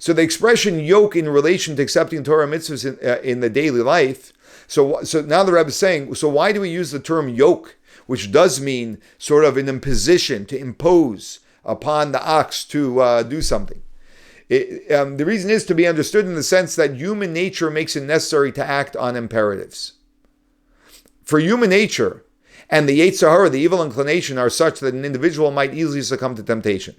So the expression yoke in relation to accepting Torah mitzvahs in the daily life. So now the Rebbe is saying, so why do we use the term yoke, which does mean sort of an imposition, to impose upon the ox to do something? The reason is to be understood in the sense that human nature makes it necessary to act on imperatives. For human nature and the Yetzer Hara, the evil inclination, are such that an individual might easily succumb to temptation.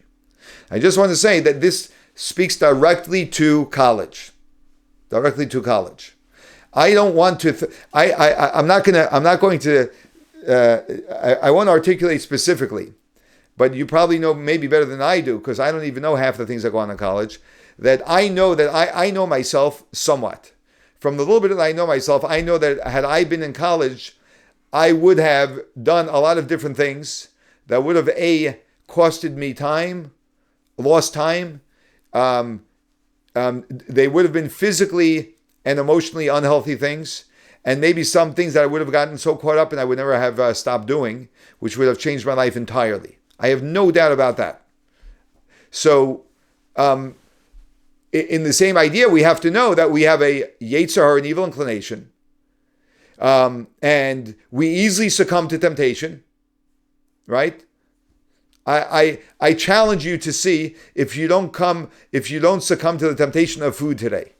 I just want to say that this speaks directly to college. Directly to college. I don't want to. I won't articulate specifically, but you probably know maybe better than I do, because I don't even know half the things that go on in college. That I know myself somewhat. From the little bit that I know myself, I know that had I been in college, I would have done a lot of different things that would have costed me time, lost time. They would have been physically and emotionally unhealthy things, and maybe some things that I would have gotten so caught up in I would never have stopped doing, which would have changed my life entirely. I have no doubt about that. So, in the same idea, we have to know that we have a Yetzer Hara, an evil inclination, and we easily succumb to temptation, right? I challenge you to see if you don't succumb to the temptation of food today,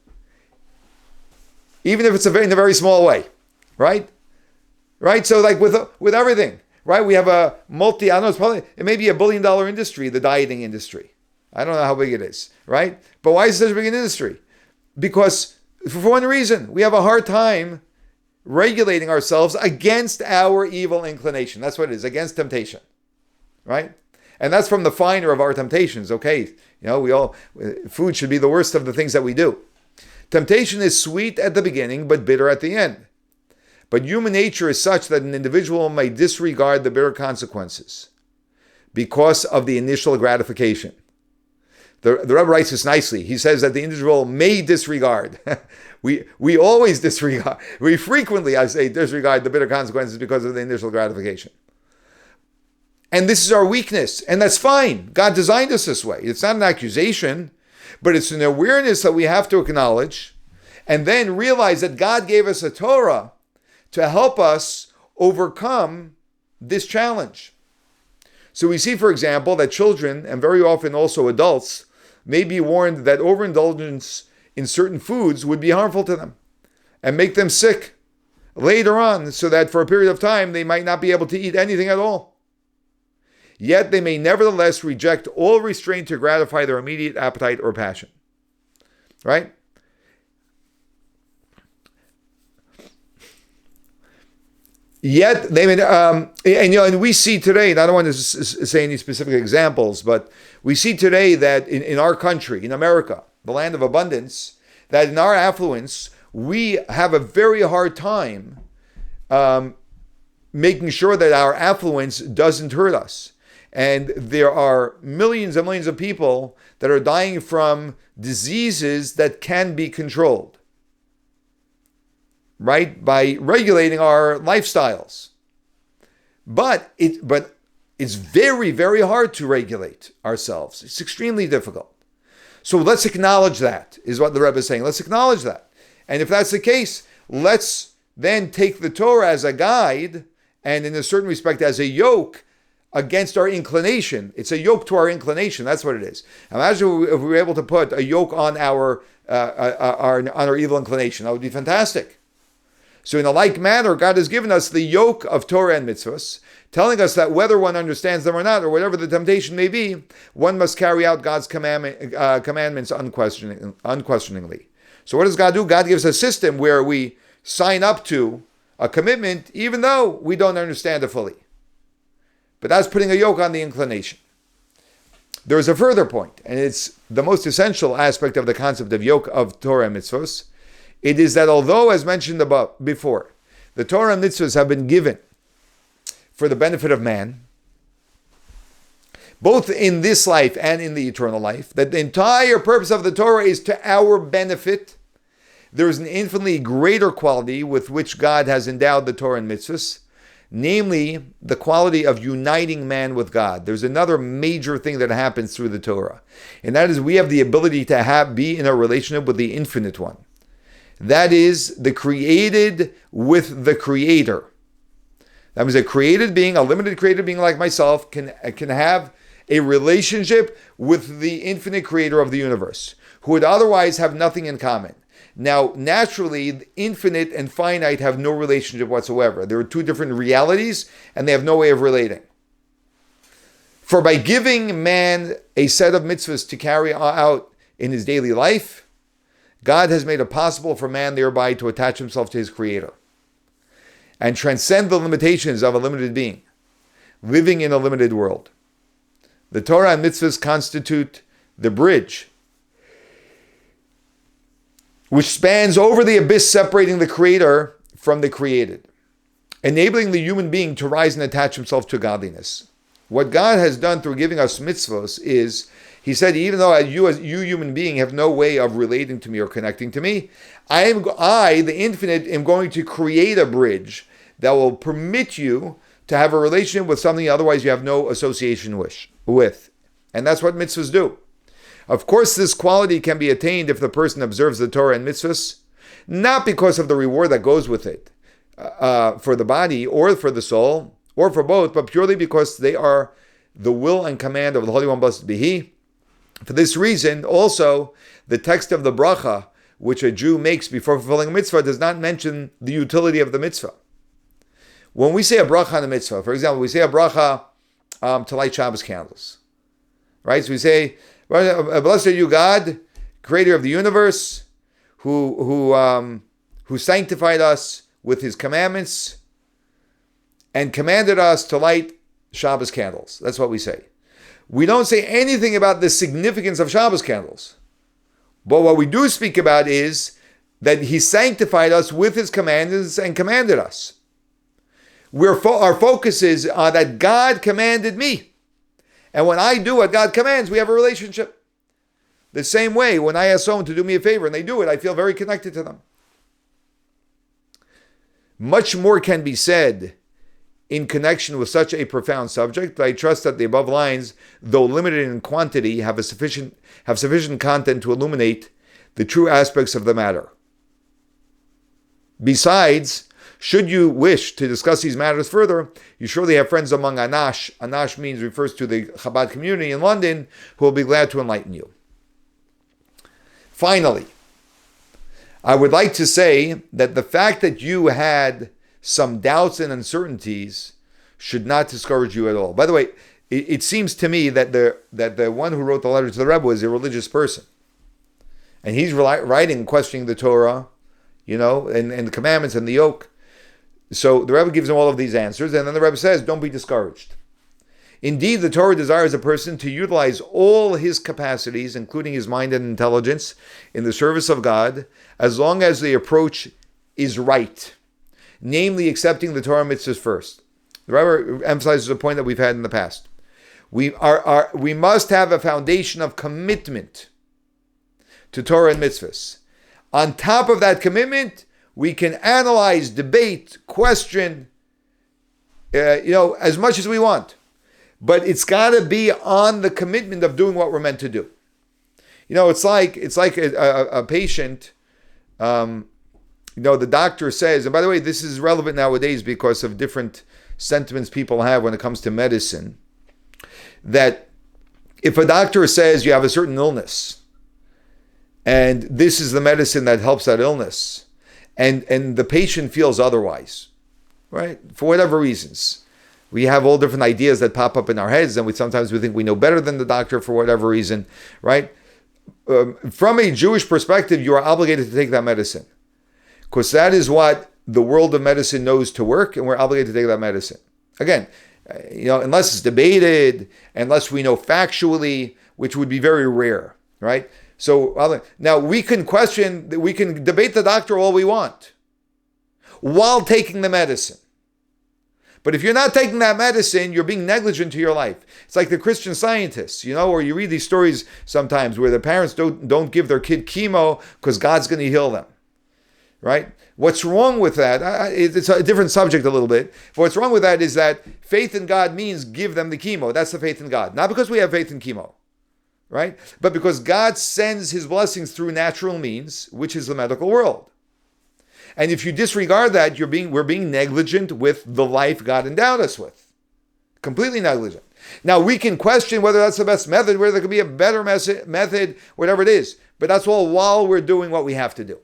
even if it's in a very small way, right? Right. So like with everything, right? We have I don't know, it may be $1 billion industry, the dieting industry. I don't know how big it is, right? But why is it such a big an industry? Because for one reason, we have a hard time regulating ourselves against our evil inclination. That's what it is, against temptation, right? And that's from the finer of our temptations. Okay, food should be the worst of the things that we do. Temptation is sweet at the beginning, but bitter at the end. But human nature is such that an individual may disregard the bitter consequences because of the initial gratification. The Rebbe writes this nicely. He says that the individual may disregard. we always disregard. We frequently, disregard the bitter consequences because of the initial gratification. And this is our weakness, and that's fine. God designed us this way. It's not an accusation, but it's an awareness that we have to acknowledge and then realize that God gave us a Torah to help us overcome this challenge. So we see, for example, that children, and very often also adults, may be warned that overindulgence in certain foods would be harmful to them and make them sick later on, so that for a period of time they might not be able to eat anything at all. Yet they may nevertheless reject all restraint to gratify their immediate appetite or passion. Right? Yet they may, and we see today, and I don't want to say any specific examples, but we see today that in our country, in America, the land of abundance, that in our affluence, we have a very hard time making sure that our affluence doesn't hurt us. And there are millions and millions of people that are dying from diseases that can be controlled, right? By regulating our lifestyles. But it's very, very hard to regulate ourselves. It's extremely difficult. So let's acknowledge that, is what the Rebbe is saying. Let's acknowledge that. And if that's the case, let's then take the Torah as a guide and in a certain respect as a yoke against our inclination. It's a yoke to our inclination. That's what it is. Imagine if we were able to put a yoke on our evil inclination. That would be fantastic. So in a like manner, God has given us the yoke of Torah and mitzvahs, telling us that whether one understands them or not, or whatever the temptation may be, one must carry out God's commandments unquestioningly. So what does God do? God gives a system where we sign up to a commitment even though we don't understand it fully. But that's putting a yoke on the inclination. There is a further point, and it's the most essential aspect of the concept of yoke of Torah and mitzvahs. It is that although, as mentioned before, the Torah and mitzvahs have been given for the benefit of man, both in this life and in the eternal life, that the entire purpose of the Torah is to our benefit, there is an infinitely greater quality with which God has endowed the Torah and mitzvahs, namely the quality of uniting man with God. There's another major thing that happens through the Torah, and that is we have the ability to be in a relationship with the infinite one. That is the created with the creator. That means a created being, a limited created being like myself, can have a relationship with the infinite creator of the universe, who would otherwise have nothing in common. Now, naturally, infinite and finite have no relationship whatsoever. There are two different realities, and they have no way of relating. For by giving man a set of mitzvahs to carry out in his daily life, God has made it possible for man thereby to attach himself to his creator and transcend the limitations of a limited being, living in a limited world. The Torah and mitzvahs constitute the bridge which spans over the abyss separating the creator from the created, enabling the human being to rise and attach himself to godliness. What God has done through giving us mitzvahs is, he said, even though you human being have no way of relating to me or connecting to me, I, the infinite, am going to create a bridge that will permit you to have a relationship with something otherwise you have no association with. And that's what mitzvahs do. Of course, this quality can be attained if the person observes the Torah and mitzvahs, not because of the reward that goes with it, for the body or for the soul, or for both, but purely because they are the will and command of the Holy One, blessed be He. For this reason, also, the text of the bracha, which a Jew makes before fulfilling a mitzvah, does not mention the utility of the mitzvah. When we say a bracha on a mitzvah, for example, we say a bracha to light Shabbos candles, right? So we say, "Blessed are you, God, Creator of the universe, who sanctified us with His commandments and commanded us to light Shabbos candles." That's what we say. We don't say anything about the significance of Shabbos candles. But what we do speak about is that He sanctified us with His commandments and commanded us. Our focus is that God commanded me. And when I do what God commands, we have a relationship. The same way, when I ask someone to do me a favor and they do it, I feel very connected to them. Much more can be said in connection with such a profound subject, but I trust that the above lines, though limited in quantity, have sufficient content to illuminate the true aspects of the matter. Besides, Should you wish to discuss these matters further, you surely have friends among Anash. Anash refers to the Chabad community in London, who will be glad to enlighten you. Finally, I would like to say that the fact that you had some doubts and uncertainties should not discourage you at all. By the way, it seems to me that the one who wrote the letter to the Rebbe was a religious person. And he's writing, questioning the Torah, and the commandments and the yoke. So the Rebbe gives him all of these answers, and then the Rebbe says, don't be discouraged. Indeed, the Torah desires a person to utilize all his capacities, including his mind and intelligence, in the service of God, as long as the approach is right, namely accepting the Torah mitzvahs first. The Rebbe emphasizes a point that we've had in the past. We must have a foundation of commitment to Torah and mitzvahs. On top of that commitment, we can analyze, debate, question, as much as we want. But it's got to be on the commitment of doing what we're meant to do. It's like a patient. The doctor says, and by the way, this is relevant nowadays because of different sentiments people have when it comes to medicine, that if a doctor says you have a certain illness, and this is the medicine that helps that illness, and the patient feels otherwise, right? For whatever reasons. We have all different ideas that pop up in our heads, and sometimes we think we know better than the doctor for whatever reason, right? From a Jewish perspective, you are obligated to take that medicine, because that is what the world of medicine knows to work, and we're obligated to take that medicine. Again, unless it's debated, unless we know factually, which would be very rare, right? So now we can debate the doctor all we want while taking the medicine. But if you're not taking that medicine, you're being negligent to your life. It's like the Christian Scientists, or you read these stories sometimes where the parents don't give their kid chemo because God's going to heal them, right? What's wrong with that? It's a different subject a little bit. But what's wrong with that is that faith in God means give them the chemo. That's the faith in God. Not because we have faith in chemo, right? But because God sends his blessings through natural means, which is the medical world. And if you disregard that, we're being negligent with the life God endowed us with. Completely negligent. Now, we can question whether that's the best method, whether there could be a better method, whatever it is. But that's all while we're doing what we have to do.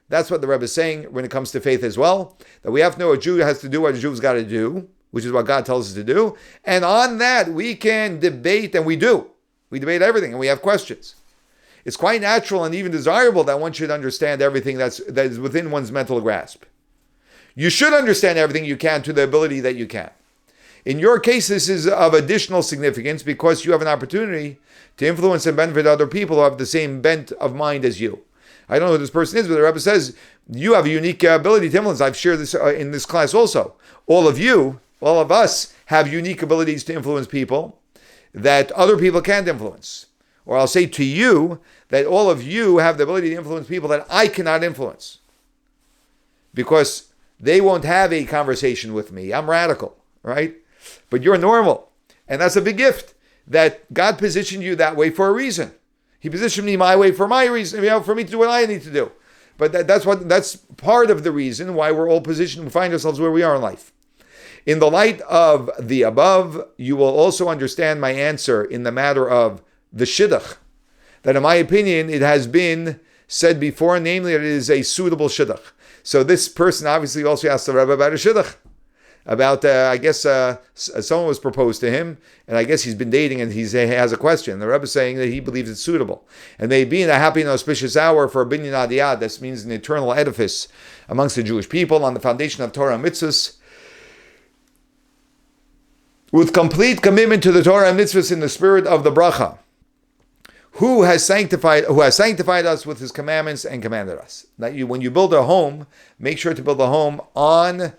That's what the Rebbe is saying when it comes to faith as well. That we have to know a Jew has to do what a Jew's got to do, which is what God tells us to do. And on that, we can debate, and we do. We debate everything, and we have questions. It's quite natural and even desirable that one should understand everything that is within one's mental grasp. You should understand everything you can to the ability that you can. In your case, this is of additional significance because you have an opportunity to influence and benefit other people who have the same bent of mind as you. I don't know who this person is, but the Rebbe says you have a unique ability to influence. I've shared this in this class also. All of us have unique abilities to influence people that other people can't influence. Or I'll say to you that all of you have the ability to influence people that I cannot influence. Because they won't have a conversation with me. I'm radical, right? But you're normal. And that's a big gift that God positioned you that way for a reason. He positioned me my way for my reason, for me to do what I need to do. But that's part of the reason why we're all positioned, we find ourselves where we are in life. In the light of the above, you will also understand my answer in the matter of the shidduch, that in my opinion, it has been said before, namely that it is a suitable shidduch. So this person obviously also asked the Rebbe about a shidduch, about, someone was proposed to him, and I guess he's been dating and he has a question. The Rebbe is saying that he believes it's suitable. And may be in a happy and auspicious hour for a binyan adiyad, this means an eternal edifice amongst the Jewish people on the foundation of Torah and mitzvahs, with complete commitment to the Torah and mitzvahs in the spirit of the bracha, who has sanctified us with his commandments and commanded us. That when you build a home, make sure to build a home on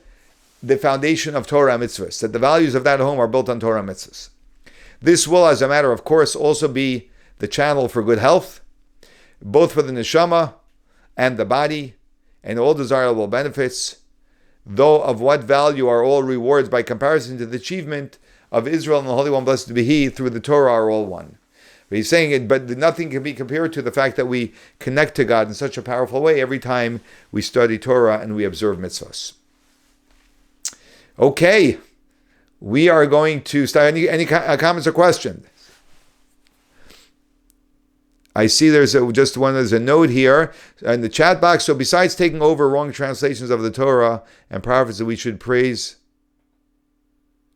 the foundation of Torah and mitzvahs, that the values of that home are built on Torah and mitzvahs. This will, as a matter of course, also be the channel for good health, both for the neshama and the body, and all desirable benefits, though of what value are all rewards by comparison to the achievement of Israel and the Holy One, blessed be He, through the Torah are all one. But he's saying it, but nothing can be compared to the fact that we connect to God in such a powerful way every time we study Torah and we observe mitzvahs. Okay, we are going to start. Any comments or questions? I see there's a note here in the chat box. So besides taking over wrong translations of the Torah and prophets that we should praise,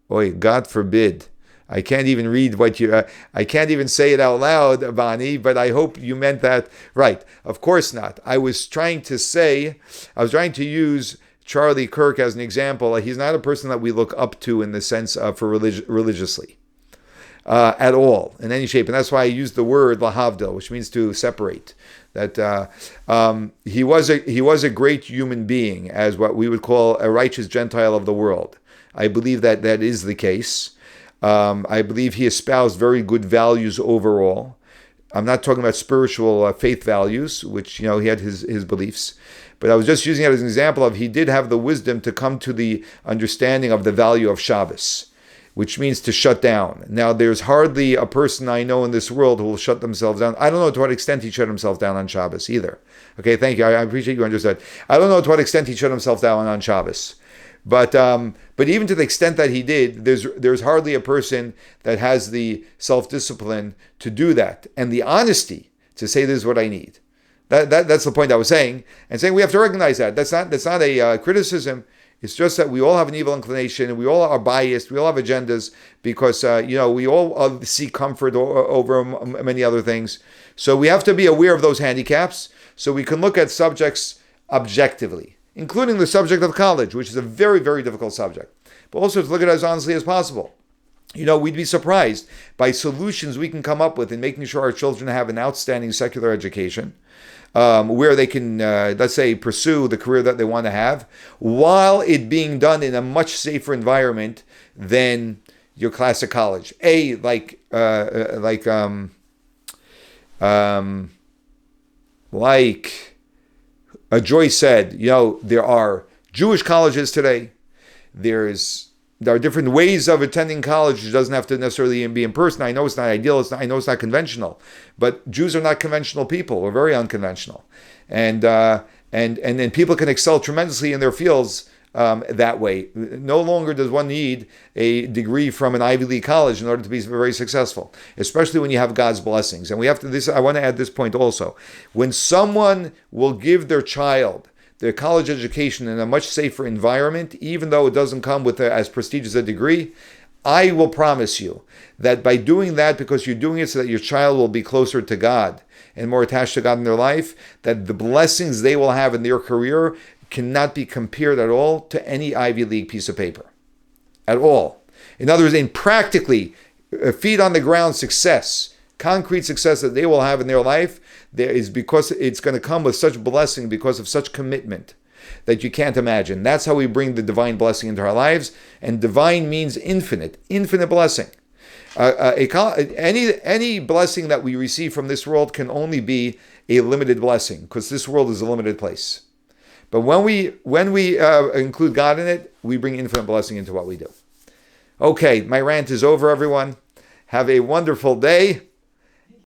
God forbid. I can't even read I can't even say it out loud, Bani, but I hope you meant that right. Of course not. I was trying to use Charlie Kirk as an example. He's not a person that we look up to in the sense of religiously. At all, in any shape. And that's why I used the word lahavdil, which means to separate. That he was a great human being, as what we would call a righteous Gentile of the world. I believe that is the case. I believe he espoused very good values overall. I'm not talking about spiritual faith values, which, he had his beliefs. But I was just using it as an example of he did have the wisdom to come to the understanding of the value of Shabbos, which means to shut down. Now, there's hardly a person I know in this world who will shut themselves down. I don't know to what extent he shut himself down on Shabbos either. Okay, thank you. I appreciate you understood. I don't know to what extent he shut himself down on Shabbos. But even to the extent that he did, there's hardly a person that has the self-discipline to do that and the honesty to say this is what I need. That's the point I was saying, and saying we have to recognize that. That's not a criticism. It's just that we all have an evil inclination, and we all are biased. We all have agendas because we all seek comfort over many other things. So we have to be aware of those handicaps, so we can look at subjects objectively, including the subject of college, which is a very, very difficult subject, but also to look at it as honestly as possible. We'd be surprised by solutions we can come up with in making sure our children have an outstanding secular education, where they can, let's say, pursue the career that they want to have, while it being done in a much safer environment than your classic college. Like Joyce said, there are Jewish colleges today. There are different ways of attending college. It doesn't have to necessarily be in person. I know it's not ideal. I know it's not conventional, but Jews are not conventional people. We're very unconventional, and then people can excel tremendously in their fields that way. No longer does one need a degree from an Ivy League college in order to be very successful, especially when you have God's blessings. And we have to. I want to add this point also. When someone will give their child their college education in a much safer environment, even though it doesn't come with as prestigious a degree, I will promise you that by doing that, because you're doing it so that your child will be closer to God and more attached to God in their life, that the blessings they will have in their career cannot be compared at all to any Ivy League piece of paper. At all. In other words, in practically feet on the ground success, concrete success that they will have in their life, there is because it's going to come with such blessing because of such commitment that you can't imagine. That's how we bring the divine blessing into our lives. And divine means infinite blessing. Any blessing that we receive from this world can only be a limited blessing, because this world is a limited place. But when we include God in it, we bring infinite blessing into what we do. Okay, my rant is over, everyone. Have a wonderful day.